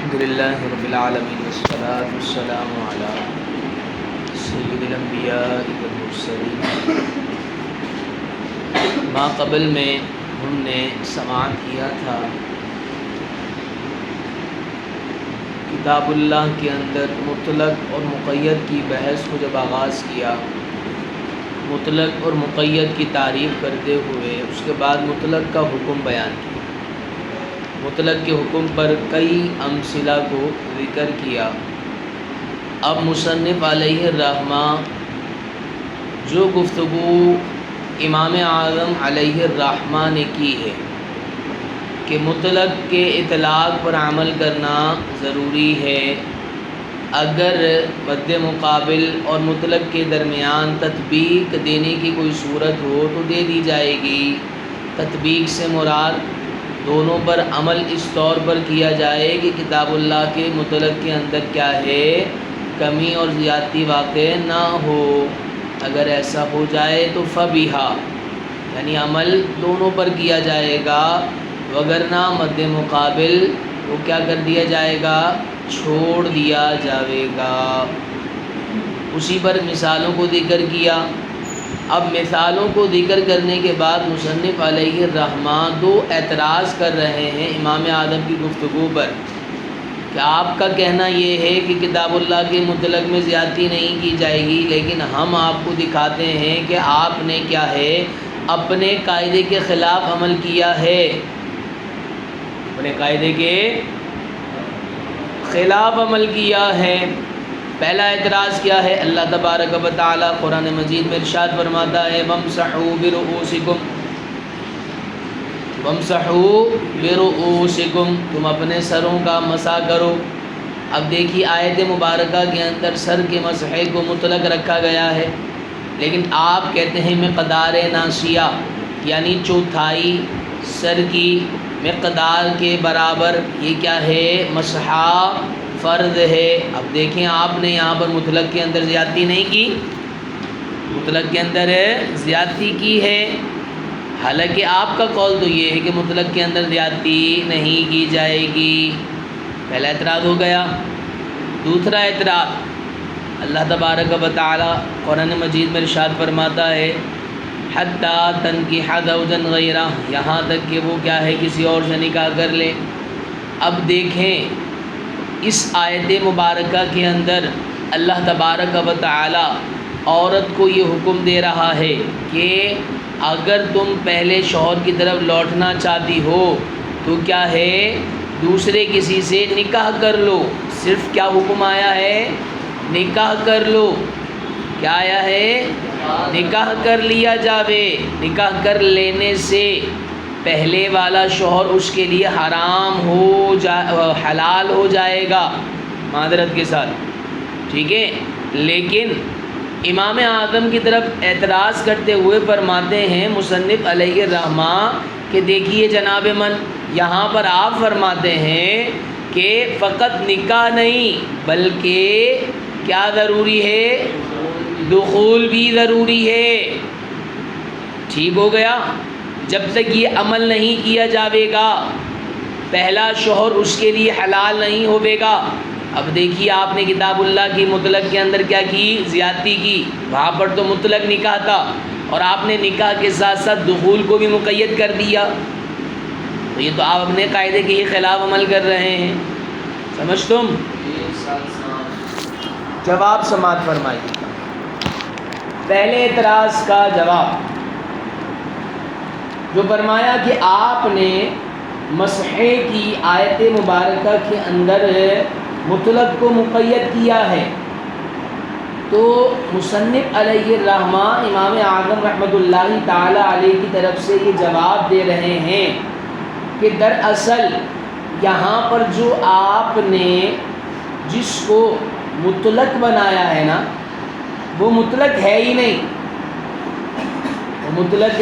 الحمدللہ رب العالمین والصلاة والسلام علی سید الانبیاء والمرسلین۔ ما قبل میں ہم نے سماعت کیا تھا کتاب اللہ کے اندر مطلق اور مقید کی بحث کو جب آغاز کیا، مطلق اور مقید کی تعریف کرتے ہوئے اس کے بعد مطلق کا حکم بیان کیا، مطلق کے حکم پر کئی امثلہ کو ذکر کیا۔ اب مصنف علیہ الرحمہ جو گفتگو امام اعظم علیہ الرحمہ نے کی ہے کہ مطلق کے اطلاق پر عمل کرنا ضروری ہے، اگر مد مقابل اور مطلق کے درمیان تطبیق دینے کی کوئی صورت ہو تو دے دی جائے گی۔ تطبیق سے مراد دونوں پر عمل اس طور پر کیا جائے کہ کتاب اللہ کے مطلق کے اندر کیا ہے، کمی اور زیادتی واقع نہ ہو۔ اگر ایسا ہو جائے تو فبیہا، یعنی عمل دونوں پر کیا جائے گا، وگرنہ مد مقابل وہ کیا کر دیا جائے گا، چھوڑ دیا جائے گا۔ اسی پر مثالوں کو ذکر کیا۔ اب مثالوں کو ذکر کرنے کے بعد مصنف علیہ الرحمہ دو اعتراض کر رہے ہیں امام اعظم کی گفتگو پر کہ آپ کا کہنا یہ ہے کہ کتاب اللہ کے مطلق میں زیادتی نہیں کی جائے گی، لیکن ہم آپ کو دکھاتے ہیں کہ آپ نے کیا ہے، اپنے قاعدے کے خلاف عمل کیا ہے، اپنے قاعدے کے خلاف عمل کیا ہے۔ پہلا اعتراض کیا ہے؟ اللہ تبارک و تعالی قرآن مجید میں ارشاد فرماتا ہے وَامْسَحُوا بِرُؤُوسِكُمْ، وَامْسَحُوا بِرُؤُوسِكُمْ، تم اپنے سروں کا مسح کرو۔ اب دیکھیے آیت مبارکہ کے اندر سر کے مسح کو مطلق رکھا گیا ہے، لیکن آپ کہتے ہیں مقدار ناسیہ، یعنی چوتھائی سر کی مقدار کے برابر یہ کیا ہے، مسح فرض ہے۔ اب دیکھیں آپ نے یہاں پر مطلق کے اندر زیادتی نہیں کی، مطلق کے اندر زیادتی کی ہے، حالانکہ آپ کا قول تو یہ ہے کہ مطلق کے اندر زیادتی نہیں کی جائے گی۔ پہلا اعتراض ہو گیا۔ دوسرا اعتراض، اللہ تبارک و تعالی قرآن مجید میں ارشاد فرماتا ہے حتیٰ تنکح زوجا غیرہ، یہاں تک کہ وہ کیا ہے، کسی اور سے نکاح کر لے۔ اب دیکھیں اس آیت مبارکہ کے اندر اللہ تبارک و تعالی عورت کو یہ حکم دے رہا ہے کہ اگر تم پہلے شوہر کی طرف لوٹنا چاہتی ہو تو کیا ہے، دوسرے کسی سے نکاح کر لو۔ صرف کیا حکم آیا ہے، نکاح کر لو۔ کیا آیا ہے، نکاح کر لیا جاوے۔ نکاح کر لینے سے پہلے والا شوہر اس کے لیے حلال ہو جائے گا معذرت کے ساتھ، ٹھیک ہے۔ لیکن امام اعظم کی طرف اعتراض کرتے ہوئے فرماتے ہیں مصنف علیہ الرحمہ کہ دیکھیے جناب من، یہاں پر آپ فرماتے ہیں کہ فقط نکاح نہیں بلکہ کیا ضروری ہے، دخول بھی ضروری ہے۔ ٹھیک ہو گیا، جب تک یہ عمل نہیں کیا جاوے گا پہلا شوہر اس کے لیے حلال نہیں ہوے گا۔ اب دیکھیے آپ نے کتاب اللہ کی مطلق کے اندر کیا کی، زیادتی کی، وہاں پر تو مطلق نکاح تھا اور آپ نے نکاح کے ساتھ ساتھ دخول کو بھی مقید کر دیا، تو یہ تو آپ اپنے قاعدے کے ہی خلاف عمل کر رہے ہیں۔ سمجھ تم؟ جواب سماعت فرمائیے۔ پہلے اعتراض کا جواب جو فرمایا کہ آپ نے مسح کی آیت مبارکہ کے اندر مطلق کو مقید کیا ہے، تو مصنف علیہ الرحمہ امام اعظم رحمۃ اللہ تعالی علیہ کی طرف سے یہ جواب دے رہے ہیں کہ دراصل یہاں پر جو آپ نے جس کو مطلق بنایا ہے نا، وہ مطلق ہے ہی نہیں، وہ مطلق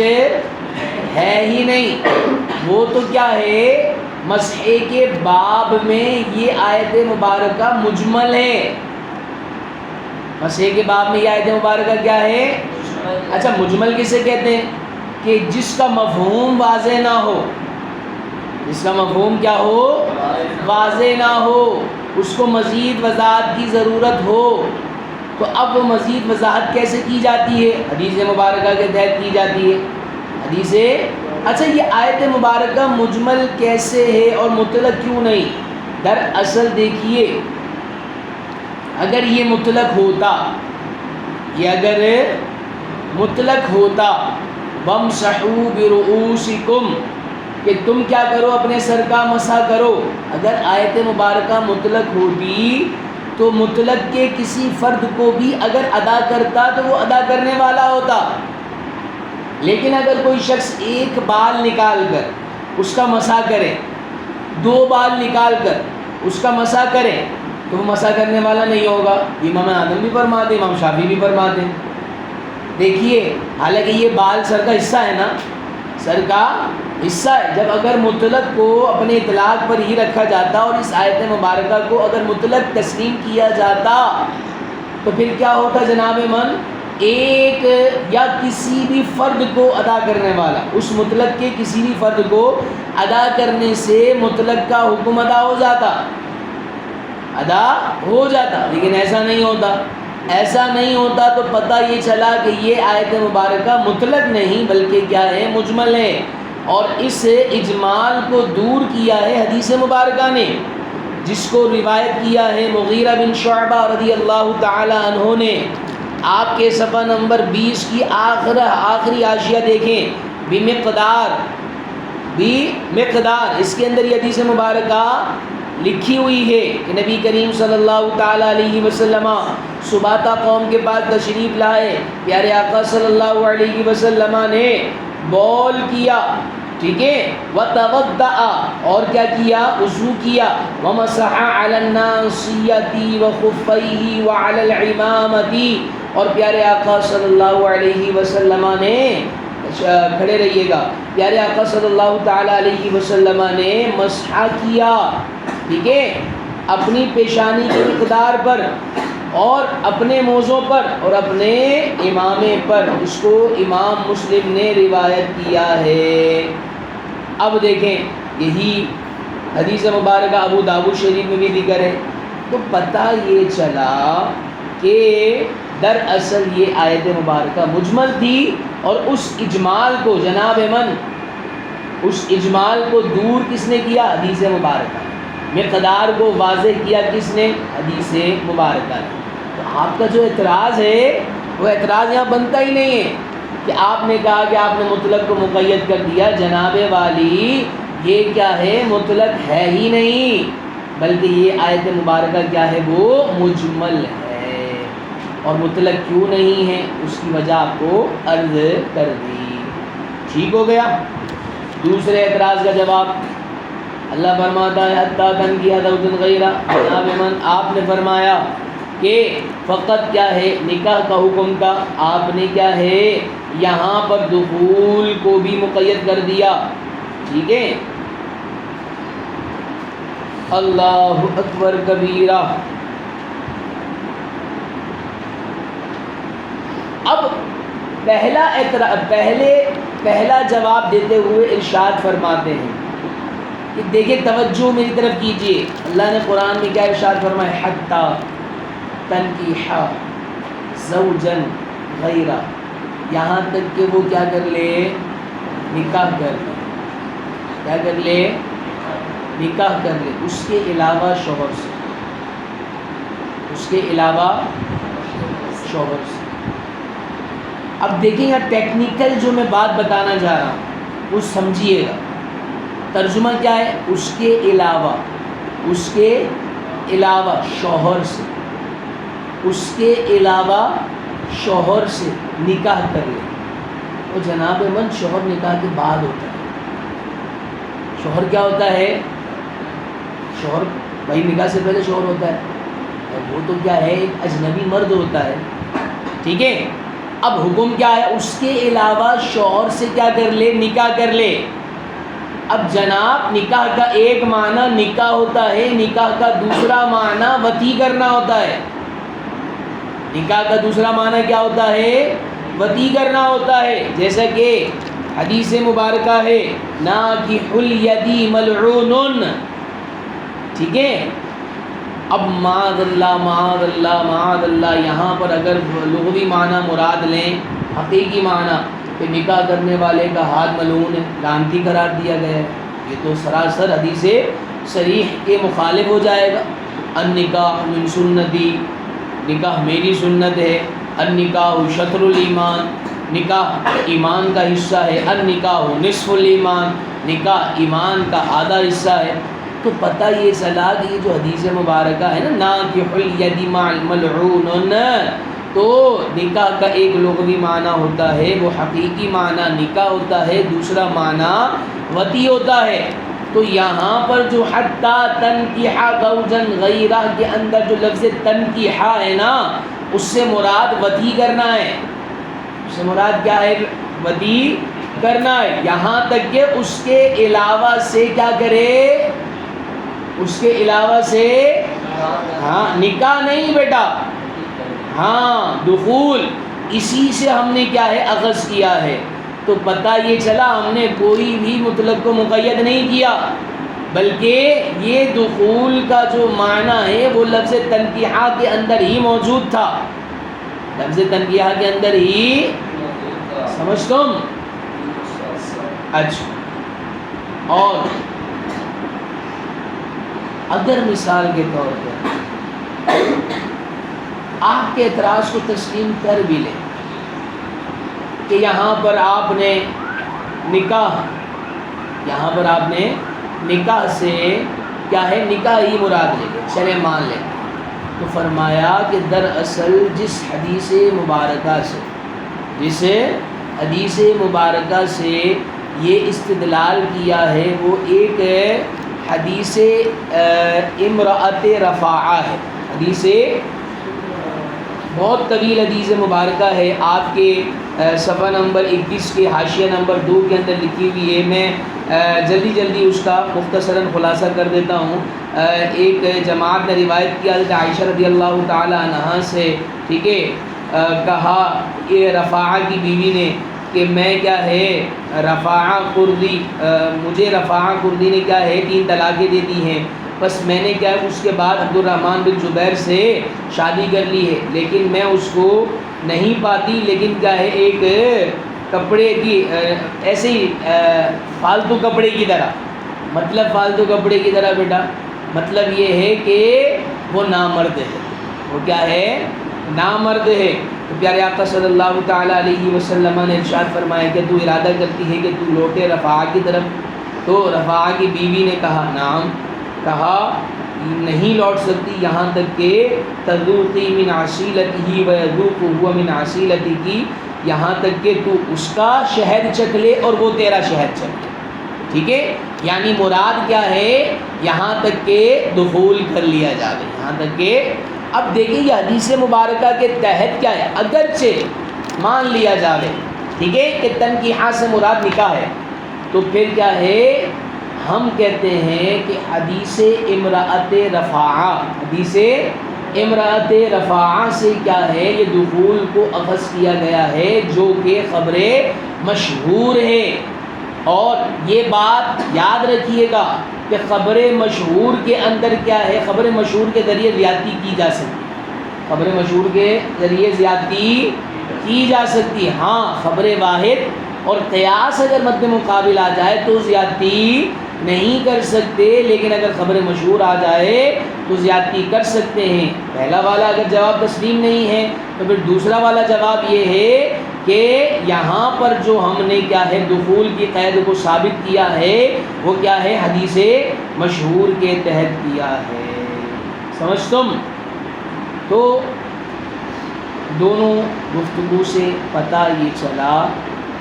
ہے ہی نہیں، وہ تو کیا ہے، مسح کے باب میں یہ آیت مبارکہ مجمل ہے۔ مسح کے باب میں یہ آیت مبارکہ کیا ہے، اچھا مجمل کسے کہتے ہیں، کہ جس کا مفہوم واضح نہ ہو، جس کا مفہوم کیا ہو؟ واضح نہ ہو، اس کو مزید وضاحت کی ضرورت ہو، تو اب وہ مزید وضاحت کیسے کی جاتی ہے؟ حدیث مبارکہ کے تحت کی جاتی ہے۔ حدیث اچھا یہ آیت مبارکہ مجمل کیسے ہے اور مطلق کیوں نہیں؟ دراصل دیکھیے، اگر یہ مطلق ہوتا، یہ اگر مطلق ہوتا وَامْسَحُوا بِرُؤُوسِكُمْ کہ تم کیا کرو؟ اپنے سر کا مسح کرو، اگر آیت مبارکہ مطلق ہوتی تو مطلق کے کسی فرد کو بھی اگر ادا کرتا تو وہ ادا کرنے والا ہوتا، لیکن اگر کوئی شخص ایک بال نکال کر اس کا مسح کرے، دو بال نکال کر اس کا مسح کرے تو وہ مسح کرنے والا نہیں ہوگا۔ امام اعظم بھی فرماتے، امام شافعی بھی فرماتے۔ دیکھیے حالانکہ یہ بال سر کا حصہ ہے نا، سر کا حصہ ہے، جب اگر مطلق کو اپنے اطلاق پر ہی رکھا جاتا اور اس آیت مبارکہ کو اگر مطلق تسلیم کیا جاتا تو پھر کیا ہوتا جناب من؟ ایک یا کسی بھی فرد کو ادا کرنے والا، اس مطلق کے کسی بھی فرد کو ادا کرنے سے مطلق کا حکم ادا ہو جاتا، لیکن ایسا نہیں ہوتا۔ ایسا نہیں ہوتا تو پتہ یہ چلا کہ یہ آیت مبارکہ مطلق نہیں بلکہ کیا ہے؟ مجمل ہے، اور اس اجمال کو دور کیا ہے حدیث مبارکہ نے، جس کو روایت کیا ہے مغیرہ بن شعبہ رضی اللہ تعالی عنہ نے۔ آپ کے صفحہ نمبر 20 کی آخری حاشیہ دیکھیں، بمقدار، اس کے اندر یہ حدیث مبارکہ لکھی ہوئی ہے کہ نبی کریم صلی اللہ تعالی علیہ وسلم سباتا قوم کے پاس تشریف لائے، پیارے آقا صلی اللہ علیہ وسلم نے بول کیا، ٹھیک ہے، وتوضأ، اور کیا کیا؟ وضو کیا، ومسح علی الناصیۃ وخفیہ وعلی العمامۃ، اور پیارے آقا صلی اللہ علیہ وسلم نے، کھڑے رہیے گا، پیارے آقا صلی اللہ تعالی علیہ وسلم نے مسح کیا، ٹھیک ہے، اپنی پیشانی کی مقدار پر اور اپنے موزوں پر اور اپنے امامے پر، اس کو امام مسلم نے روایت کیا ہے۔ اب دیکھیں یہی حدیث مبارکہ ابو داؤد شریف میں بھی ذکر ہے، تو پتہ یہ چلا کہ دراصل یہ آیت مبارکہ مجمل تھی، اور اس اجمال کو جناب من، اس اجمال کو دور کس نے کیا؟ حدیث مبارکہ، مقدار کو واضح کیا کس نے؟ حدیث مبارکہ نے۔ تو آپ کا جو اعتراض ہے وہ اعتراض یہاں بنتا ہی نہیں ہے کہ آپ نے کہا کہ آپ نے مطلق کو مقید کر دیا، جناب والی یہ کیا ہے؟ مطلق ہے ہی نہیں، بلکہ یہ آیت مبارکہ کیا ہے؟ وہ مجمل ہے، اور مطلق کیوں نہیں ہے اس کی وجہ آپ کو عرض کر دی۔ ٹھیک ہو گیا؟ دوسرے اعتراض کا جواب اللہ فرماتا ہے حتیٰ تنکیہ زوجا غیرہ، جناب من آپ نے فرمایا کہ فقط کیا ہے؟ نکاح کا حکم کا، آپ نے کیا ہے یہاں پر دخول کو بھی مقید کر دیا، ٹھیک ہے۔ اللہ اکبر کبیرہ۔ اب پہلا جواب دیتے ہوئے ارشاد فرماتے ہیں کہ دیکھیں توجہ میری طرف کیجئے، اللہ نے قرآن میں کیا ارشاد فرمایا؟ حتیٰ تنکیح زوجا غیرہ، یہاں تک کہ وہ کیا کر لے؟ نکاح کر لے، کیا کر لے؟ نکاح کر لے، اس کے علاوہ شوہر سے، اس کے علاوہ شوہر سے۔ اب دیکھیں یہاں ٹیکنیکل جو میں بات بتانا چاہ رہا ہوں وہ سمجھیے گا۔ ترجمہ کیا ہے؟ اس کے علاوہ، اس کے علاوہ شوہر سے، اس کے علاوہ شوہر سے نکاح کر لے۔ اور جناب من شوہر نکاح کے بعد ہوتا ہے، شوہر کیا ہوتا ہے؟ شوہر بھائی نکاح سے پہلے شوہر ہوتا ہے، اور وہ تو کیا ہے؟ ایک اجنبی مرد ہوتا ہے، ٹھیک ہے۔ اب حکم کیا ہے؟ اس کے علاوہ شوہر سے کیا کر لے؟ نکاح کر لے۔ اب جناب نکاح کا ایک معنی نکاح ہوتا ہے، نکاح کا دوسرا معنی وطی کرنا ہوتا ہے۔ نکاح کا دوسرا معنی کیا ہوتا ہے؟ وطی کرنا ہوتا ہے، جیسا کہ حدیث مبارکہ ہے ناکح الیدی ملعون، ٹھیک ہے. اب معاذ اللہ معاذ اللہ معاذ اللہ، یہاں پر اگر لغوی معنی مراد لیں، حقیقی معنی، کہ نکاح کرنے والے کا ہاتھ ملعون ہے، لعنتی قرار دیا گیا ہے، یہ تو سراسر حدیث صریح کے مخالف ہو جائے گا. النکاح من سنتی، نکاح میری سنت ہے. النکاح شطر الایمان، نکاح ایمان کا حصہ ہے. النکاح نصف الایمان، نکاح ایمان کا آدھا حصہ ہے. تو پتہ یہ چلا کہ یہ جو حدیث مبارکہ ہے نا ناکح الید ملعون، تو نکاح کا ایک لغوی معنی ہوتا ہے، وہ حقیقی معنی نکاح ہوتا ہے، دوسرا معنی وطی ہوتا ہے. تو یہاں پر جو حتی تنکح زوجا غیرہ کے اندر جو لفظ تنکح ہے نا، اس سے مراد وطی کرنا ہے. اس سے مراد کیا ہے؟ وطی کرنا ہے. یہاں تک کہ اس کے علاوہ سے کیا کرے؟ اس کے علاوہ سے، ہاں نکاح نہیں بیٹا، ہاں دخول، اسی سے ہم نے کیا ہے اخذ کیا ہے. تو پتہ یہ چلا ہم نے کوئی بھی مطلق کو مقید نہیں کیا، بلکہ یہ دخول کا جو معنی ہے وہ لفظ تنکیحہ کے اندر ہی موجود تھا، لفظ تنکیحہ کے اندر ہی، سمجھ تم؟ اچھا. اور اگر مثال کے طور پر آپ کے اعتراض کو تسلیم کر بھی لیں کہ یہاں پر آپ نے نکاح، یہاں پر آپ نے نکاح سے کیا ہے، نکاح ہی مراد لے لیں، چلے مان لیں، تو فرمایا کہ دراصل جس حدیث مبارکہ سے، جس حدیث مبارکہ سے یہ استدلال کیا ہے وہ ایک حدیث امرأت رفاعہ ہے. حدیث بہت طویل حدیث مبارکہ ہے، آپ کے صفحہ نمبر 21 کے حاشیہ نمبر 2 کے اندر لکھی ہوئی ہے. میں جلدی اس کا مختصراً خلاصہ کر دیتا ہوں. ایک جماعت نے روایت کیا حضرت عائشہ رضی اللہ تعالی عنہا سے، ٹھیک ہے، کہا کہ رفاعہ کی بیوی نے کہ میں کیا ہے رفاعہ قردی، مجھے رفاعہ قردی نے کیا ہے 3 طلاقیں دے دی ہیں، بس میں نے کیا ہے اس کے بعد عبد الرحمن بن زبیر سے شادی کر لی ہے، لیکن میں اس کو نہیں پاتی، لیکن کیا ہے ایک کپڑے کی، ایسے ہی فالتو کپڑے کی طرح. مطلب فالتو کپڑے کی طرح بیٹا مطلب یہ ہے کہ وہ نامرد ہے، وہ کیا ہے نامرد ہے. تو پیارے آقا صلی اللہ تعالیٰ علیہ وسلم نے ارشاد فرمایا کہ تو ارادہ کرتی ہے کہ تو لوٹے رفاعہ کی طرف. تو رفاعہ کی بیوی نے کہا نعم، کہا نہیں لوٹ سکتی یہاں تک کہ تذوقی من عصیلتہ ویذوق هو من عصیلتک، یہاں تک کہ تو اس کا شہد چکھ لے اور وہ تیرا شہد چکھ لے. ٹھیک ہے، یعنی مراد کیا ہے یہاں تک کہ دخول کر لیا جائے، یہاں تک کہ. اب دیکھیں یہ حدیث مبارکہ کے تحت کیا ہے، اگرچہ مان لیا جائے ٹھیک ہے کہ تنکیحہ سے مراد نکاح ہے، تو پھر کیا ہے ہم کہتے ہیں کہ حدیث امرأت رفاعہ، حدیث امرأت رفاعہ سے کیا ہے یہ دخول کو اخذ کیا گیا ہے، جو کہ خبر مشہور ہے. اور یہ بات یاد رکھیے گا کہ خبر مشہور کے اندر کیا ہے، خبر مشہور کے ذریعے زیادتی کی جا سکتی، خبر مشہور کے ذریعے زیادتی کی جا سکتی. ہاں خبر واحد اور قیاس اگر مد مقابل آ جائے تو زیادتی نہیں کر سکتے، لیکن اگر خبر مشہور آ جائے تو زیادتی کر سکتے ہیں. پہلا والا اگر جواب تسلیم نہیں ہے تو پھر دوسرا والا جواب یہ ہے کہ یہاں پر جو ہم نے کیا ہے دخول کی قید کو ثابت کیا ہے وہ کیا ہے حدیث مشہور کے تحت کیا ہے. سمجھ تم؟ تو دونوں گفتگو سے پتہ یہ چلا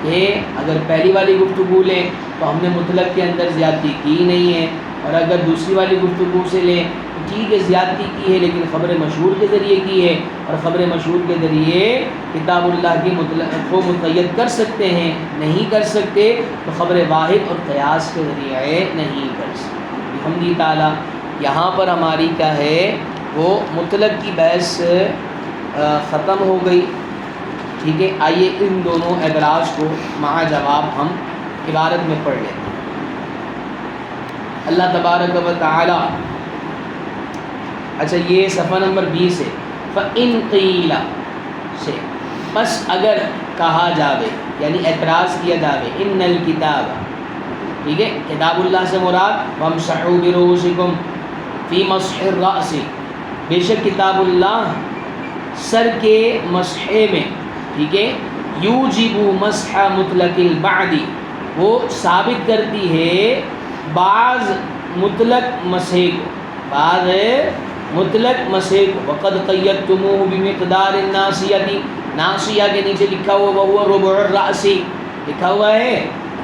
کہ اگر پہلی والی گفتگو لیں تو ہم نے مطلق کے اندر زیادتی کی نہیں ہے، اور اگر دوسری والی گفتگو سے لیں تو ٹھیک ہے زیادتی کی ہے لیکن خبر مشہور کے ذریعے کی ہے، اور خبر مشہور کے ذریعے کتاب اللہ کی مطلق کو مقید کر سکتے ہیں، نہیں کر سکتے تو خبر واحد اور قیاس کے ذریعے نہیں کر سکتے. الحمد تعالیٰ یہاں پر ہماری کیا ہے وہ مطلق کی بحث ختم ہو گئی. ٹھیک ہے، آئیے ان دونوں اعتراض کو مع جواب ہم عبارت میں پڑھ لیتے ہیں۔ اللہ تبارک و تعالی، اچھا یہ صفحہ نمبر 20 ہے، فَإِن قِيلَ سے بس اگر کہا جاوے یعنی اعتراض کیا جاوے، ان الکتاب، ٹھیک ہے، کتاب اللہ سے مراد وَامْسَحُوا بِرُؤُوسِكُمْ فِي مَسْحِ الرَّأْسِ، بے شک کتاب اللہ سر کے مسحے میں، ٹھیک ہے، یوجب مسح مطلق البعد، وہ ثابت کرتی ہے بعض مطلق مسح کو، بعض مطلق مسح کو، وقد قیدتموہ بمقدار الناسیہ، ناسیہ کے نیچے لکھا ہوا وہو ربع الرأس لکھا ہوا ہے،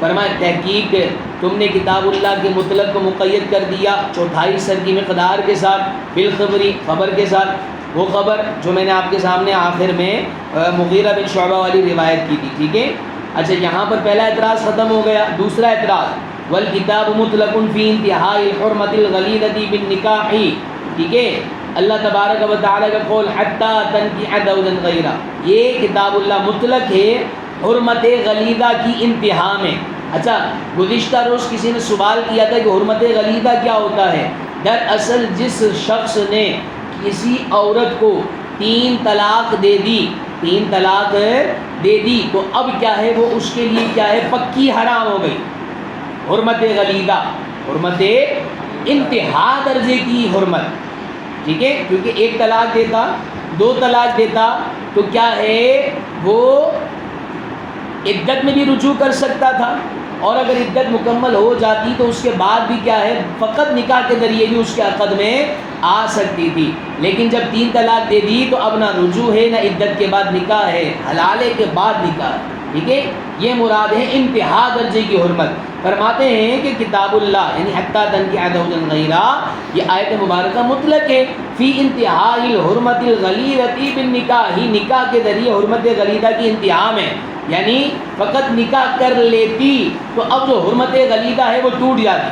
فرمایا تحقیق تم نے کتاب اللہ کے مطلق کو مقید کر دیا چوتھائی سر کی مقدار کے ساتھ، بالخبری، خبر کے ساتھ، وہ خبر جو میں نے آپ کے سامنے آخر میں مغیرہ بن شعبہ والی روایت کی تھی، ٹھیک ہے۔ اچھا یہاں پر پہلا اعتراض ختم ہو گیا، دوسرا اعتراض والکتاب مطلق فی انتہاء الحرمۃ الغلیظۃ بالنکاح، ٹھیک ہے، اللہ تبارک و تعالیٰ کا قول حتی تنکح زوجا غیرہ، یہ کتاب اللہ مطلق ہے حرمت غلیظہ کی انتہا میں۔ اچھا گزشتہ روز کسی نے سوال کیا تھا کہ حرمت غلیظہ کیا ہوتا ہے؟ دراصل جس شخص نے کسی عورت کو 3 طلاق دے دی، 3 طلاق دے دی تو اب کیا ہے، وہ اس کے لیے کیا ہے، پکی حرام ہو گئی، حرمت غلیظہ، حرمت انتہا درجے کی حرمت، ٹھیک ہے، کیونکہ 1 طلاق دیتا، 2 طلاق دیتا تو کیا ہے، وہ عدت میں بھی رجوع کر سکتا تھا، اور اگر عدت مکمل ہو جاتی تو اس کے بعد بھی کیا ہے، فقط نکاح کے ذریعے بھی اس کے عقد میں آ سکتی تھی، لیکن جب 3 طلاق دے دی تو اب نہ رجوع ہے نہ عدت کے بعد نکاح ہے، حلالے کے بعد نکاح، ٹھیک ہے، یہ مراد ہے انتہا درجے کی حرمت۔ فرماتے ہیں کہ کتاب اللہ یعنی حتی تنکح زوجا غیرہ، یہ آیت مبارکہ مطلق ہے فی انتہاء الحرمت الغلیظۃ بالنکاح، نکاح کے ذریعے حرمت غلیظہ کی انتہا میں، یعنی فقط نکاح کر لیتی تو اب جو حرمت غلیظہ ہے وہ ٹوٹ جاتی،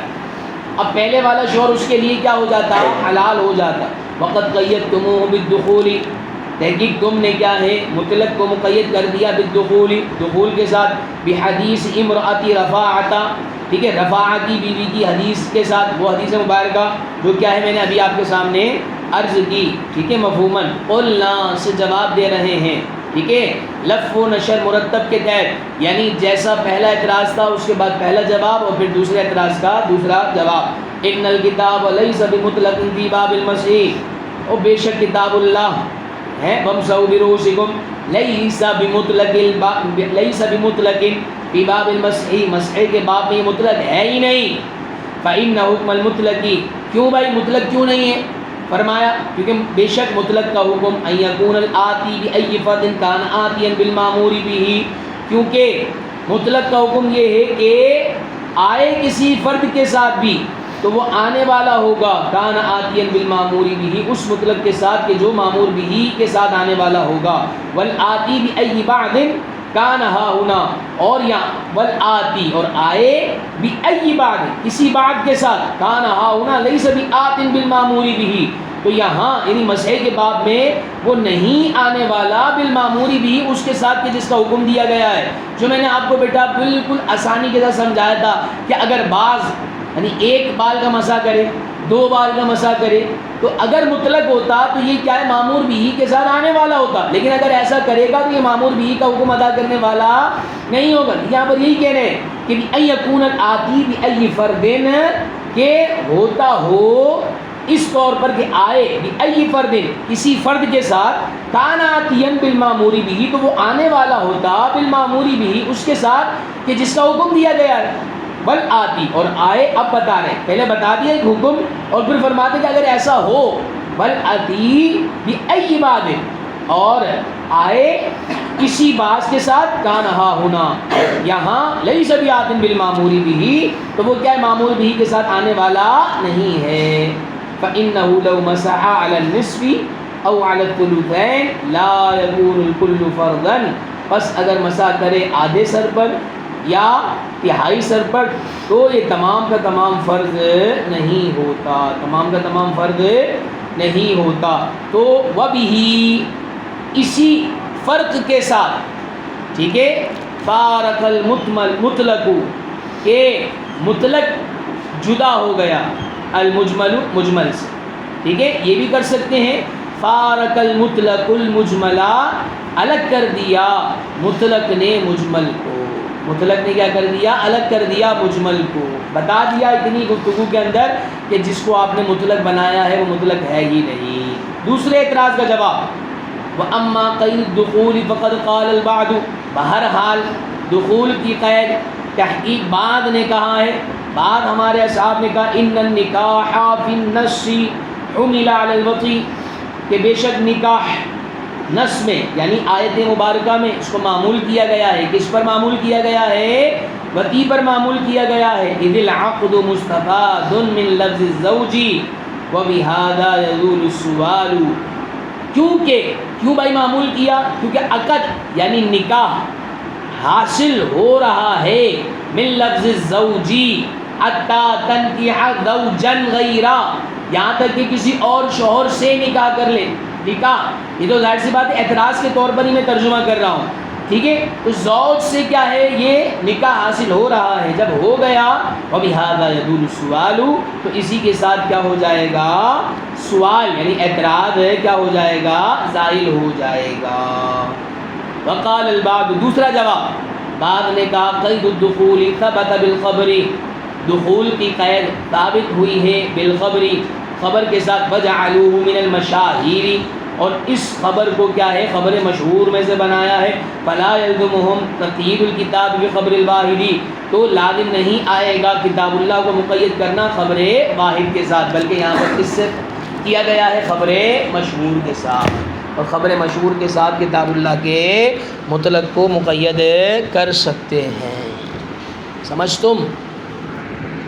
اب پہلے والا شوہر اس کے لیے کیا ہو جاتا، حلال ہو جاتا۔ وقد قیدتموہ بالدخول، تحقیق تم نے کیا ہے، مطلق کو مقید کر دیا بالدخول، دخول کے ساتھ، بحدیث امرأۃ رفاعہ، ٹھیک ہے، رفاعہ کی بیوی کی حدیث کے ساتھ، وہ حدیث مبارکہ جو کیا ہے میں نے ابھی آپ کے سامنے عرض کی، ٹھیک ہے، مفہوماً قلنا سے جواب دے رہے ہیں، ٹھیک ہے، لف و نشر مرتب کے تحت، یعنی جیسا پہلا اعتراض تھا اس کے بعد پہلا جواب اور پھر دوسرے اعتراض کا دوسرا جواب۔ ان الکتاب لیس بمطلق فی باب المسیح، اور بے شک کتاب اللہ ہے، وامسحوا برؤوسکم لیس بمطلق فی باب المسح، مسح کے باب میں یہ مطلق ہے ہی نہیں۔ فإن حکم المطلق، کیوں بھائی مطلق کیوں نہیں ہے؟ فرمایا کیونکہ بے شک مطلق کا حکم ان یکون الآتی بأی فرد کان آتیا بالمامور بہ، کیونکہ مطلق کا حکم یہ ہے کہ آئے کسی فرد کے ساتھ بھی تو وہ آنے والا ہوگا، کان آتیا بالمامور بہ، اس مطلق کے ساتھ کہ جو مامور بہ کے ساتھ آنے والا ہوگا، والآتی بأی بعد کان ہا ہونا، اور یہاں والآتی اور آئے بأی بعد کسی بعد کے ساتھ، کان ہا ہونا لیس بآت بالمامور بہ، تو یہاں یعنی مسح کے باب میں وہ نہیں آنے والا بالمامور بھی اس کے ساتھ کہ جس کا حکم دیا گیا ہے، جو میں نے آپ کو بیٹا بالکل آسانی کے ساتھ سمجھایا تھا کہ اگر بعض یعنی 1 بال کا مسح کرے، 2 بال کا مسح کرے تو اگر مطلق ہوتا تو یہ کیا ہے، مامور بھی کے ساتھ آنے والا ہوتا، لیکن اگر ایسا کرے گا تو یہ مامور بھی کا حکم ادا کرنے والا نہیں ہوگا۔ یہاں پر یہی کہہ رہے ہیں کہ ان یکون الآتی بأی فرد، کہ ہوتا ہو اس طور پر کہ آئے بأی فرد کسی فرد کے ساتھ، کان آتیا بالمامور بہ، تو وہ آنے والا ہوتا بالمامور بہ اس کے ساتھ کہ جس کا حکم دیا گیا ہے، بل آتی اور آئے، اب بتا رہے ہیں، پہلے بتا دیا ایک حکم اور پھر فرماتے کہ اگر ایسا ہو بل آتی بأی بعد، اور آئے کسی بعض کے ساتھ، کان ہا ہونا یہاں لیس بآت بالمامور بہ، تو وہ کیا ہے، مامور بہ کے ساتھ آنے والا نہیں ہے۔ فإنه لو مسح على النصف او على الثلثين لا يكون الكل فرضا، پس اگر مسح کرے آدھے سر پر یا تہائی سر پر تو یہ تمام کا تمام فرض نہیں ہوتا، تمام کا تمام فرض نہیں ہوتا۔ تو وبہ، اسی فرق کے ساتھ، ٹھیک ہے. فارق المطلق کہ مطلق جدا ہو گیا المجمل مجمل سے. ٹھیک ہے, یہ بھی کر سکتے ہیں. فارق المطلق المجملا, الگ کر دیا مطلق نے مجمل کو. مطلق نے کیا کر دیا؟ الگ کر دیا مجمل کو. بتا دیا اتنی گفتگو کے اندر کہ جس کو آپ نے مطلق بنایا ہے وہ مطلق ہے ہی نہیں. دوسرے اعتراض کا جواب, وَأَمَّا قَيْدُ الدُّخُولِ فَقَدْ قَالَ الْبَعْضُ, بہرحال دخول کی قید تحقیق بعد نے کہا ہے, بعد ہمارے اصحاب نے کہا ان النکاح فی النص حمل علی الوطی, کہ بے شک نکاح نص میں یعنی آیت مبارکہ میں اس کو معمول کیا گیا ہے. کس پر معمول کیا گیا ہے؟ وطی پر معمول کیا گیا ہے. اذ العقد مستفاد من لفظ الزوج وبهذا يزول السؤال, کیوں بھائی معمول کیا؟ کیونکہ عقد یعنی نکاح حاصل ہو رہا ہے من لفظ الزوجی حتی تنکح زوجا غیرہ, یہاں تک کہ کسی اور شوہر سے نکاح کر لے. نکاح یہ تو ظاہر سی بات ہے اعتراض کے طور پر ہی میں ترجمہ کر رہا ہوں. ٹھیک ہے, تو زوج سے کیا ہے یہ نکاح حاصل ہو رہا ہے. جب ہو گیا وَبِهَذَا يَدُولُ السُّؤَالُ, تو اسی کے ساتھ کیا ہو جائے گا؟ سوال یعنی اعتراض ہے کیا ہو جائے گا؟ زائل ہو جائے گا. وقال البعض, دوسرا جواب, بعض نے کہا قید الدخول ثبت بالخبر, دخول کی قید ثابت ہوئی ہے بالخبر, خبر کے ساتھ. وجعلوه من المشاہیر, اور اس خبر کو کیا ہے خبر مشہور میں سے بنایا ہے. فلا یلزمہم تقیید الکتاب بخبر الواحد, تو لازم نہیں آئے گا کتاب اللہ کو مقید کرنا خبر واحد کے ساتھ, بلکہ یہاں پر کس سے کیا گیا ہے؟ خبر مشہور کے ساتھ. اور خبر مشہور کے ساتھ کتاب اللہ کے مطلق کو مقید کر سکتے ہیں. سمجھ تم؟